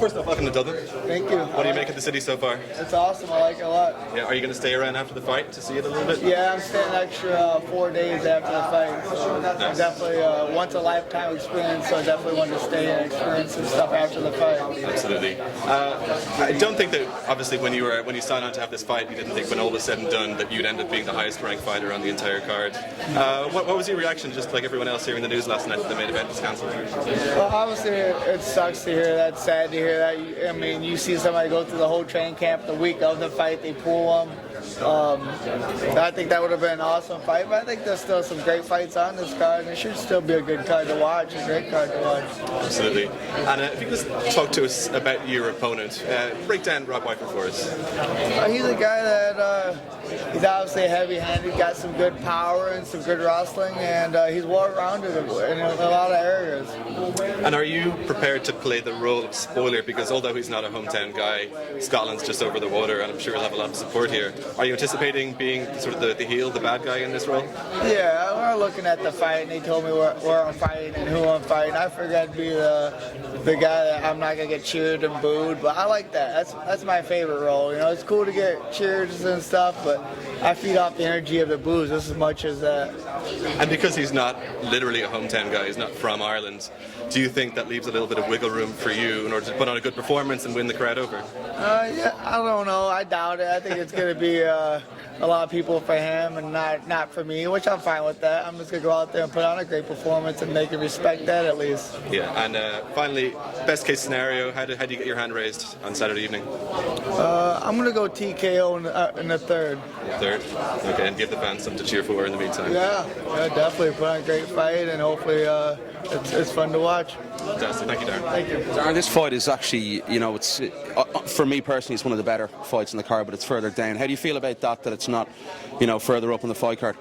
first off, welcome to Dublin. Thank you. What do you make of the city so far? It's awesome. I like it a lot. Yeah, are you going to stay around after the fight to see it a little bit? Yeah, I'm staying an extra 4 days after the fight. So Nice. definitely once a lifetime experience. So I definitely want to stay and experience some stuff after the fight. Absolutely. I don't think that obviously when you signed on to have this fight, you didn't think when all was said and done that you'd end up being the highest ranked fighter on the entire card. What was your reaction, just like everyone else hearing the news last night that the main event was cancelled? Well, obviously it sucks to hear that. Sad to hear that. I mean, you see somebody go through the whole training camp the week of the fight, they pull them. I think that would have been an awesome fight, but I think there's still some great fights on this card, and it should still be a good card to watch, a great card to watch. Absolutely. And if you could just talk to us about your opponent, break down Rob Whitefoot for us. He's a guy that he's obviously heavy-handed, got some good power and some good wrestling, and he's well-rounded in a lot of areas. And are you prepared to play the role of spoiler? Because although he's not a hometown guy, Scotland's just over the water, and I'm sure he'll have a lot of support here. Are you anticipating being sort of the heel, the bad guy in this role? Yeah, we're looking at the fight, and they told me where I'm fighting and who I'm fighting. I figured I'd be the guy that I'm not gonna get cheered and booed, but I like that. That's my favorite role. You know, it's cool to get cheers and stuff, but I feed off the energy of the boos just as much as that. And because he's not literally a hometown guy, he's not from Ireland, do you think that leaves a little bit of wiggle room for you in order to put on a good performance and win the crowd over? Yeah, I don't know. I doubt it. I think it's going to be a lot of people for him and not for me, which I'm fine with that. I'm just going to go out there and put on a great performance and make him respect that at least. Yeah, and finally, best case scenario, how do you get your hand raised on Saturday evening? I'm going to go TKO in the third. Third? Okay, and give the fans something to cheer for in the meantime. Yeah, definitely. Put on a great fight, and hopefully it's fun to watch. Fantastic. Thank you, Darren. Thank you. Darren, this fight is actually, it's for me personally, it's one of the better fights in the card, but it's further down. How do you feel about that it's not, further up in the fight card?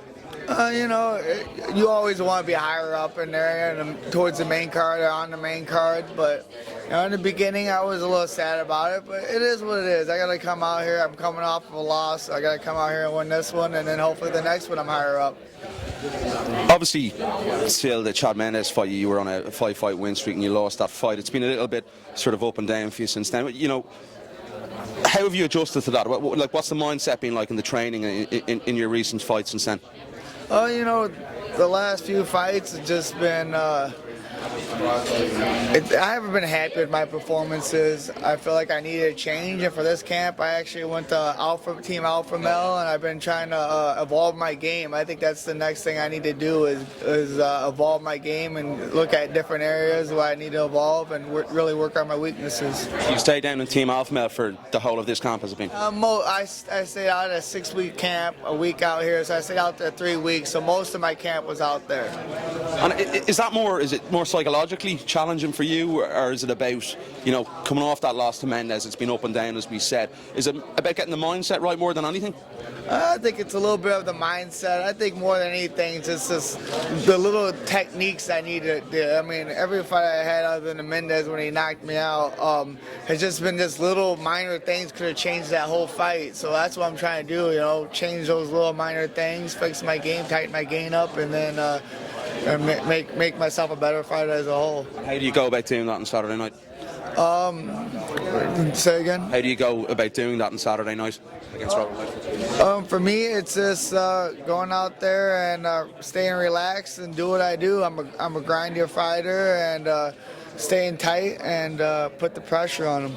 You always want to be higher up in there and towards the main card or on the main card, but in the beginning I was a little sad about it, but it is what it is. I got to come out here. I'm coming off of a loss. I got to come out here and win this one, and then hopefully the next one I'm higher up. Obviously, still the Chad Mendes fight, you were on a 5-fight win streak and you lost that fight. It's been a little bit sort of up and down for you since then. How have you adjusted to that? What's the mindset been like in the training in your recent fights since then? The last few fights have just been. I haven't been happy with my performances. I feel like I needed a change, and for this camp, I actually went to Team Alpha Male, and I've been trying to evolve my game. I think that's the next thing I need to do is evolve my game and look at different areas where I need to evolve and really work on my weaknesses. You stayed down in Team Alpha Male for the whole of this camp, has it been? I stayed out at a 6-week camp, a week out here, so I stayed out there 3 weeks. So most of my camp was out there. And is it more psychologically challenging for you, or is it about, coming off that loss to Mendes? It's been up and down, as we said. Is it about getting the mindset right more than anything? I think it's a little bit of the mindset. I think more than anything, it's just the little techniques I need to do. I mean, every fight I had other than the Mendes when he knocked me out has just been just little minor things could have changed that whole fight. So that's what I'm trying to do, change those little minor things, fix my game, tighten my game up, and then make myself a better fighter as a whole. How do you go about doing that on Saturday night? Say again? How do you go about doing that on Saturday night against Robert Whitefoot? For me, it's just going out there and staying relaxed and do what I do. I'm a grindier fighter and staying tight and put the pressure on him.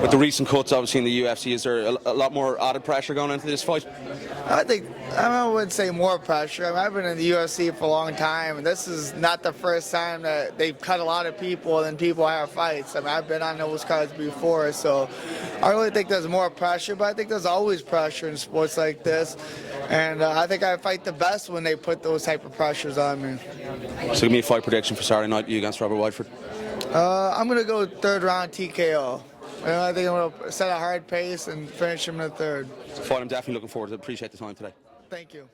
With the recent cuts, obviously, in the UFC, is there a lot more added pressure going into this fight? I wouldn't say more pressure. I've been in the UFC for a long time, and this is not the first time that they've cut a lot of people and people have fights. I've been on those cards before, so I really think there's more pressure, but I think there's always pressure in sports like this, and I think I fight the best when they put those type of pressures on me. So give me a fight prediction for Saturday night, you against Robert Whitefoot. I'm going to go third round TKO. I think I'm going to set a hard pace and finish him in the third. It's a fight I'm definitely looking forward to. Appreciate the time today. Thank you.